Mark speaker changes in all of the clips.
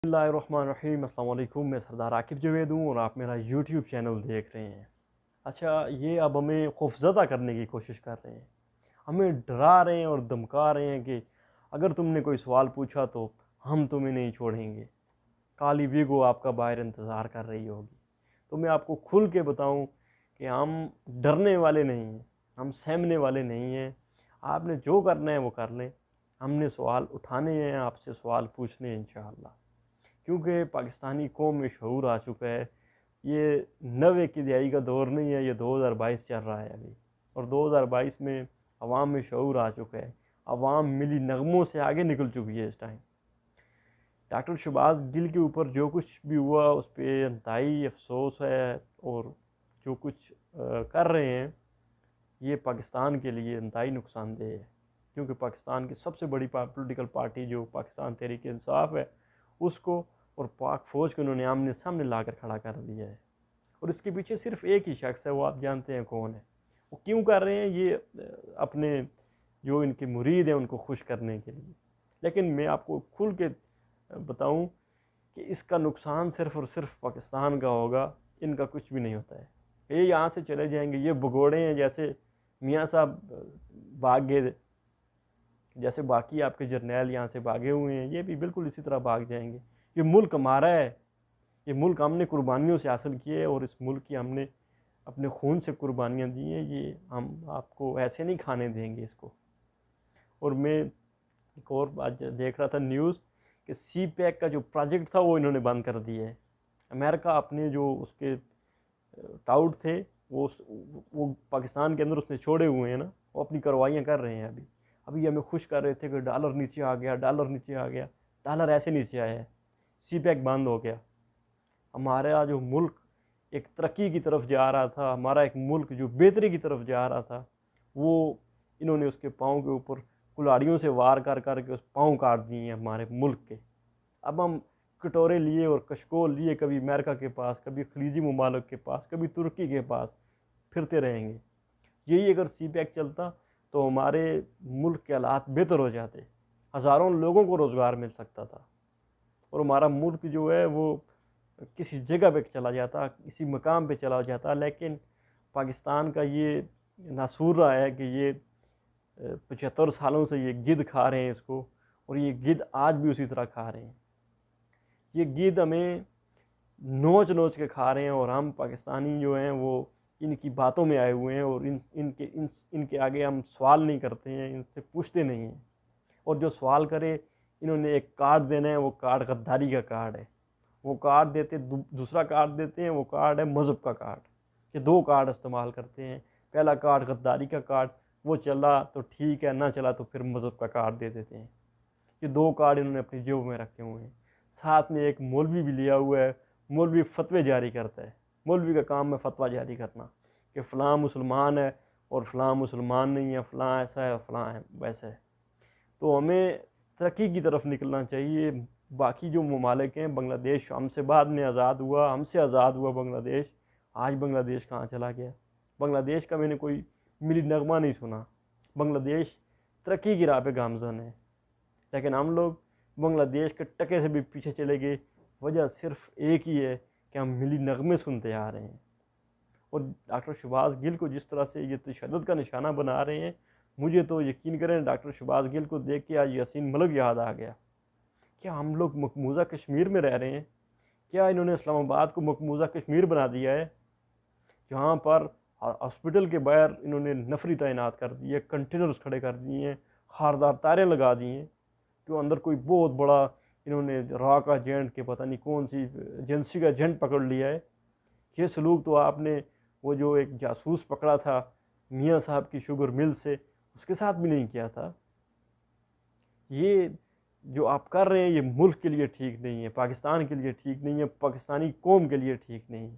Speaker 1: बिस्मिल्लाहिर्रहमानिर्रहीम। अस्सलाम वालेकुम। मैं सरदार आकिब जवेद हूँ और आप मेरा यूट्यूब चैनल देख रहे हैं। अच्छा, ये अब हमें खौफज़दा करने की कोशिश कर रहे हैं, हमें डरा रहे हैं और धमका रहे हैं कि अगर तुमने कोई सवाल पूछा तो हम तुम्हें नहीं छोड़ेंगे। काली वीगो आपका बाहर इंतज़ार कर रही होगी। तो मैं आपको खुल के बताऊं कि हम डरने वाले नहीं हैं, हम सहमने वाले नहीं हैं। आपने जो करना है वो कर लें, हमने सवाल उठाने हैं, आपसे सवाल पूछने हैं इंशाअल्लाह। क्योंकि पाकिस्तानी कौम में शऊर आ चुका है। ये 90 की दिहाई का दौर नहीं है, ये 2022 चल रहा है अभी, और 2022 में अवाम में शऊर आ चुका है। अवाम मिली नगमों से आगे निकल चुकी है इस टाइम। डॉक्टर शहबाज गिल के ऊपर जो कुछ भी हुआ उस पर इंतहाई अफसोस है, और जो कुछ कर रहे हैं ये पाकिस्तान के लिए इंतहाई नुकसानदेह है। क्योंकि पाकिस्तान की सबसे बड़ी पॉलिटिकल पार्टी जो पाकिस्तान तहरीक इंसाफ है, उसको और पाक फ़ौज को उन्होंने आमने सामने ला कर खड़ा कर दिया है। और इसके पीछे सिर्फ एक ही शख्स है, वो आप जानते हैं कौन है। वो क्यों कर रहे हैं ये? अपने जो इनके मुरीद हैं उनको खुश करने के लिए। लेकिन मैं आपको खुल के बताऊं कि इसका नुकसान सिर्फ और सिर्फ पाकिस्तान का होगा, इनका कुछ भी नहीं होता है। ये यहाँ से चले जाएंगे, ये भगोड़े हैं, जैसे मियाँ साहब भाग गए, जैसे बाकी आपके जर्नैल यहाँ से भागे हुए हैं, ये भी बिल्कुल इसी तरह भाग जाएंगे। ये मुल्क हमारा है, ये मुल्क हमने कुर्बानियों से हासिल किए, और इस मुल्क की हमने अपने खून से कुर्बानियाँ दी हैं। ये हम आपको ऐसे नहीं खाने देंगे इसको। और मैं एक और बात देख रहा था न्यूज़ कि सी पैक का जो प्रोजेक्ट था वो इन्होंने बंद कर दिया है। अमेरिका अपने जो उसके टाउट थे वो पाकिस्तान के अंदर उसने छोड़े हुए हैं ना, वो अपनी कार्रवाइयाँ कर रहे हैं। अभी हमें खुश कर रहे थे कि डॉलर नीचे आ गया, डॉलर नीचे आ गया। डॉलर ऐसे नीचे आया है, सी पैक बंद हो गया। हमारा जो मुल्क एक तरक्की की तरफ जा रहा था, हमारा एक मुल्क जो बेहतरी की तरफ जा रहा था, वो इन्होंने उसके पाँव के ऊपर कुल्हाड़ियों से वार कर करके उस पाँव काट दिए हैं हमारे मुल्क के। अब हम कटोरे लिए और कशकोल लिए, कभी अमेरिका के पास, कभी खलीजी ममालिक के पास, कभी तुर्की के पास फिरते रहेंगे। यही अगर सी पैक चलता तो हमारे मुल्क के हालात बेहतर हो जाते, हज़ारों लोगों को रोज़गार मिल सकता था, और हमारा मुल्क जो है वो किसी जगह पे चला जाता, किसी मकाम पे चला जाता। लेकिन पाकिस्तान का ये नासूर रहा है कि ये 75 सालों से ये गिद्ध खा रहे हैं इसको, और ये गिद्ध आज भी उसी तरह खा रहे हैं। ये गिद्ध हमें नोच नोच के खा रहे हैं, और हम पाकिस्तानी जो हैं वो इनकी बातों में आए हुए हैं, और इनके आगे हम सवाल नहीं करते हैं, इनसे पूछते नहीं हैं। और जो सवाल करे, इन्होंने एक कार्ड देना है, वो कार्ड गद्दारी का कार्ड है। वो कार्ड देते, दूसरा कार्ड देते हैं, वो कार्ड है मज़हब का कार्ड। ये दो कार्ड इस्तेमाल करते हैं। पहला कार्ड गद्दारी का कार्ड, वो चला तो ठीक है, ना चला तो फिर मज़हब का कार्ड दे देते हैं। ये दो कार्ड इन्होंने अपनी जेब में रखे हुए हैं। साथ में एक मौलवी भी लिया हुआ है, मौलवी फतवे जारी करता है। मौलवी का काम है फतवा जारी करना कि फ़लाँ मुसलमान है और फ़लाँ मुसलमान नहीं है, फ़लाँ ऐसा है, फ़लाँ है वैसा है। तो हमें तरक्की की तरफ निकलना चाहिए। बाकी जो ममालिक हैं, बांग्लादेश हमसे बाद में आज़ाद हुआ, हमसे आज़ाद हुआ बांग्लादेश। आज बांग्लादेश कहाँ चला गया? बांग्लादेश का मैंने कोई मिली नगमा नहीं सुना। बांग्लादेश तरक्की की राह पे गामज़न है, लेकिन हम लोग बांग्लादेश के टके से भी पीछे चले गए। वजह सिर्फ एक ही है कि हम मिली नगमे सुनते आ रहे हैं। और डॉक्टर शहबाज गिल को जिस तरह से ये तशद्दुद का निशाना बना रहे हैं, मुझे तो यकीन करें डॉक्टर शहबाज गिल को देख के आज यासीन मलिक याद आ गया। क्या हम लोग मकबूजा कश्मीर में रह रहे हैं? क्या इन्होंने इस्लामाबाद को मकबूजा कश्मीर बना दिया है, जहाँ पर हॉस्पिटल के बाहर इन्होंने नफरी तैनात कर दी है, कंटेनर्स खड़े कर दिए हैं, खारदार तारें लगा दी हैं, तो अंदर कोई बहुत बड़ा इन्होंने रॉ का एजेंट के पता नहीं कौन सी एजेंसी का एजेंट पकड़ लिया है। ये सलूक तो आपने वो जो एक जासूस पकड़ा था मियाँ साहब की शुगर मिल से, उसके साथ भी नहीं किया था। ये जो आप कर रहे हैं ये मुल्क के लिए ठीक नहीं है, पाकिस्तान के लिए ठीक नहीं है, पाकिस्तानी कौम के लिए ठीक नहीं है।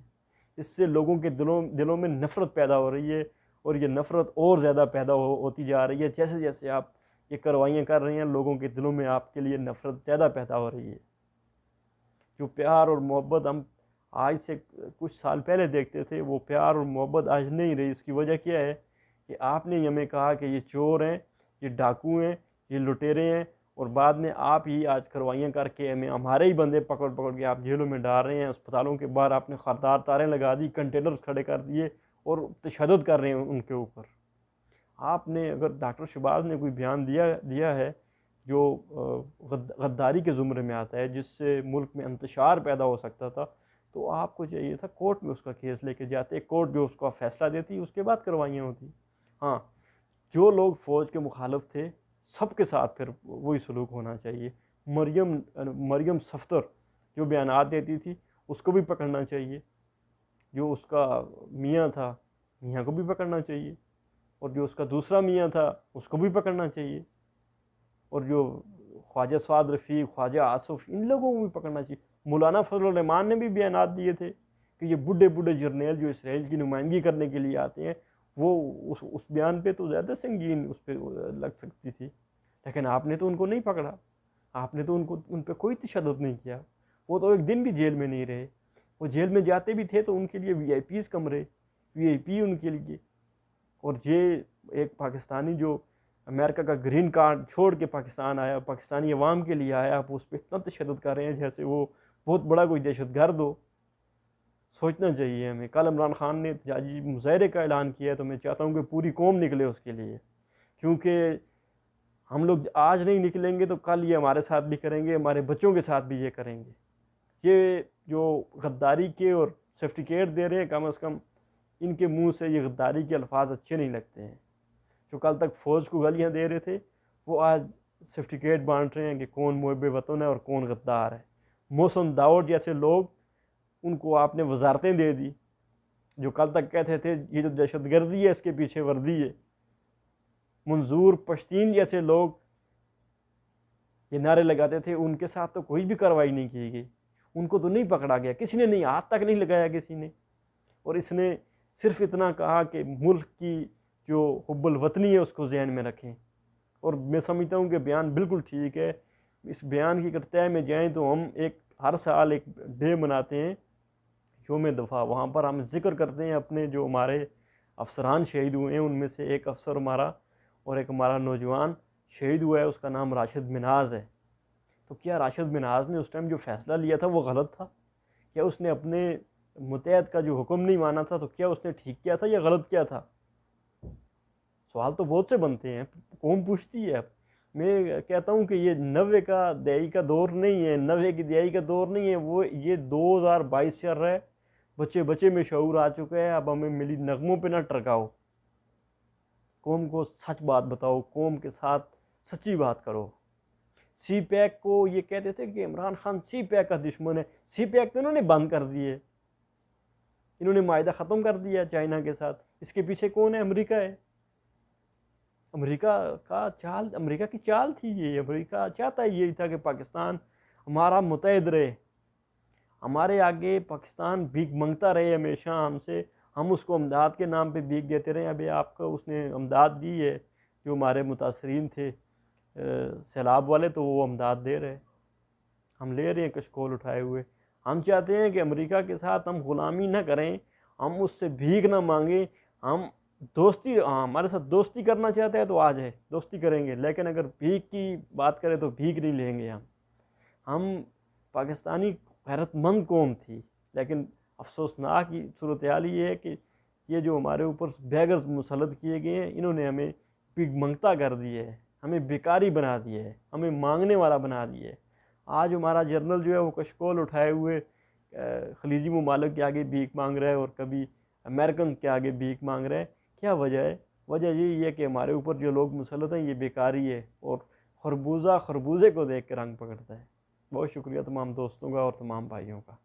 Speaker 1: इससे लोगों के दिलों में नफ़रत पैदा हो रही है, और ये नफ़रत और ज़्यादा पैदा होती जा रही है। जैसे जैसे आप ये कार्रवाइयाँ कर रहे हैं, लोगों के दिलों में आपके लिए नफ़रत ज़्यादा पैदा हो रही है। जो प्यार और मोहब्बत हम आज से कुछ साल पहले देखते थे, वो प्यार और मोहब्बत आज नहीं रही। इसकी वजह क्या है कि आपने हमें कहा कि ये चोर हैं, ये डाकू हैं, ये लुटेरे हैं, اور بعد میں آپ ہی آج کروائیاں کر کے ہمارے ہی بندے پکڑ پکڑ کے آپ جیلوں میں ڈال رہے ہیں. اسپتالوں کے باہر آپ نے خاردار تاریں لگا دی, کنٹینرز کھڑے کر دیے اور تشدد کر رہے ہیں ان کے اوپر. آپ نے اگر ڈاکٹر شہباز نے کوئی بیان دیا ہے جو غداری کے زمرے میں آتا ہے, جس سے ملک میں انتشار پیدا ہو سکتا تھا, تو آپ کو چاہیے تھا کورٹ میں اس کا کیس لے کے جاتے, کورٹ جو اس کا فیصلہ دیتی اس کے بعد کروائیاں ہوتی. ہاں, جو لوگ فوج کے مخالف تھے سب کے ساتھ پھر وہی سلوک ہونا چاہیے. مریم صفتر جو بیانات دیتی تھی اس کو بھی پکڑنا چاہیے, جو اس کا میاں تھا میاں کو بھی پکڑنا چاہیے, اور جو اس کا دوسرا میاں تھا اس کو بھی پکڑنا چاہیے, اور جو خواجہ سعد رفیق, خواجہ آصف, ان لوگوں کو بھی پکڑنا چاہیے. مولانا فضل الرحمان نے بھی بیانات دیے تھے کہ یہ بوڑھے جرنیل جو اسرائیل کی نمائندگی کرنے کے لیے آتے ہیں, وہ اس بیان پہ تو زیادہ سنگین اس پہ لگ سکتی تھی, لیکن آپ نے تو ان کو نہیں پکڑا, آپ نے تو ان پہ کوئی تشدد نہیں کیا. وہ تو ایک دن بھی جیل میں نہیں رہے, وہ جیل میں جاتے بھی تھے تو ان کے لیے VIPs کمرے, VIP ان کے لیے. اور یہ ایک پاکستانی جو امریکہ کا گرین کارڈ چھوڑ کے پاکستان آیا, پاکستانی عوام کے لیے آیا, آپ اس پہ اتنا تشدد کر رہے ہیں جیسے وہ بہت بڑا کوئی دہشت گرد ہو. سوچنا چاہیے ہمیں. کل عمران خان نے احتجاجی مظاہرے کا اعلان کیا ہے, تو میں چاہتا ہوں کہ پوری قوم نکلے اس کے لیے, کیونکہ ہم لوگ آج نہیں نکلیں گے تو کل یہ ہمارے ساتھ بھی کریں گے, ہمارے بچوں کے ساتھ بھی یہ کریں گے. یہ جو غداری کے اور سرٹیفکیٹ دے رہے ہیں, کم از کم ان کے منہ سے یہ غداری کے الفاظ اچھے نہیں لگتے ہیں. جو کل تک فوج کو گالیاں دے رہے تھے وہ آج سرٹیفکیٹ بانٹ رہے ہیں کہ کون محب وطن ہے اور کون غدار ہے. محسن داؤد جیسے لوگ, ان کو آپ نے وزارتیں دے دی, جو کل تک کہتے تھے یہ جو دہشت گردی ہے اس کے پیچھے وردی ہے. منظور پشتین جیسے لوگ یہ نعرے لگاتے تھے, ان کے ساتھ تو کوئی بھی کارروائی نہیں کی گئی, ان کو تو نہیں پکڑا گیا, کسی نے نہیں, ہاتھ تک نہیں لگایا کسی نے. اور اس نے صرف اتنا کہا کہ ملک کی جو حب الوطنی ہے اس کو ذہن میں رکھیں. اور میں سمجھتا ہوں کہ بیان بالکل ٹھیک ہے. اس بیان کی اگر طے میں جائیں تو ہم ہر سال ایک ڈے مناتے ہیں, یوم دفاع. وہاں پر ہم ذکر کرتے ہیں اپنے جو ہمارے افسران شہید ہوئے ہیں, ان میں سے ایک افسر ہمارا اور ایک ہمارا نوجوان شہید ہوا ہے, اس کا نام راشد مناز ہے. تو کیا راشد مناز نے اس ٹائم جو فیصلہ لیا تھا وہ غلط تھا؟ کیا اس نے اپنے متحد کا جو حکم نہیں مانا تھا, تو کیا اس نے ٹھیک کیا تھا یا غلط کیا تھا؟ سوال تو بہت سے بنتے ہیں, قوم پوچھتی ہے. میں کہتا ہوں کہ یہ 90 کا دہائی کا دور نہیں ہے, 90 کی دہائی کا دور نہیں ہے, وہ یہ 2022 چل رہا ہے. بچے میں شعور آ چکا ہے. اب ہمیں ملی نغموں پہ نہ ٹرکاؤ, قوم کو سچ بات بتاؤ, قوم کے ساتھ سچی بات کرو. سی پیک کو یہ کہتے تھے کہ عمران خان سی پیک کا دشمن ہے, سی پیک تو انہوں نے بند کر دیے, انہوں نے معاہدہ ختم کر دیا چائنا کے ساتھ. اس کے پیچھے کون ہے؟ امریکہ ہے. امریکہ کی چال تھی یہ. امریکہ چاہتا یہ تھا کہ پاکستان ہمارا متحد رہے, ہمارے آگے پاکستان بھیک منگتا رہے ہمیشہ ہم سے, ہم اس کو امداد کے نام پہ بھیک دیتے رہے. ابھی آپ کو اس نے امداد دی ہے, جو ہمارے متاثرین تھے سیلاب والے, تو وہ امداد دے رہے, ہم لے رہے ہیں کشکول اٹھائے ہوئے. ہم چاہتے ہیں کہ امریکہ کے ساتھ ہم غلامی نہ کریں, ہم اس سے بھیک نہ مانگیں, ہم دوستی, ہمارے ساتھ دوستی کرنا چاہتے ہیں تو آ جائے, دوستی کریں گے, لیکن اگر بھیک کی بات کریں تو بھیک نہیں لیں گے. ہم پاکستانی غیرت مند قوم تھی, لیکن افسوسناک صورتحال یہ ہے کہ یہ جو ہمارے اوپر بیگرز مسلط کیے گئے ہیں, انہوں نے ہمیں بھیک منگتا کر دیا ہے, ہمیں بیکاری بنا دیا ہے, ہمیں مانگنے والا بنا دیا ہے. آج ہمارا جرنل جو ہے وہ کشکول اٹھائے ہوئے خلیجی ممالک کے آگے بھیک مانگ رہا ہے, اور کبھی امریکن کے آگے بھیک مانگ رہا ہے. کیا وجہ ہے؟ وجہ یہی ہے کہ ہمارے اوپر جو لوگ مسلط ہیں یہ بیکاری ہے, اور خربوزہ خربوزے کو دیکھ کے رنگ پکڑتا ہے. بہت شکریہ تمام دوستوں کا اور تمام بھائیوں کا.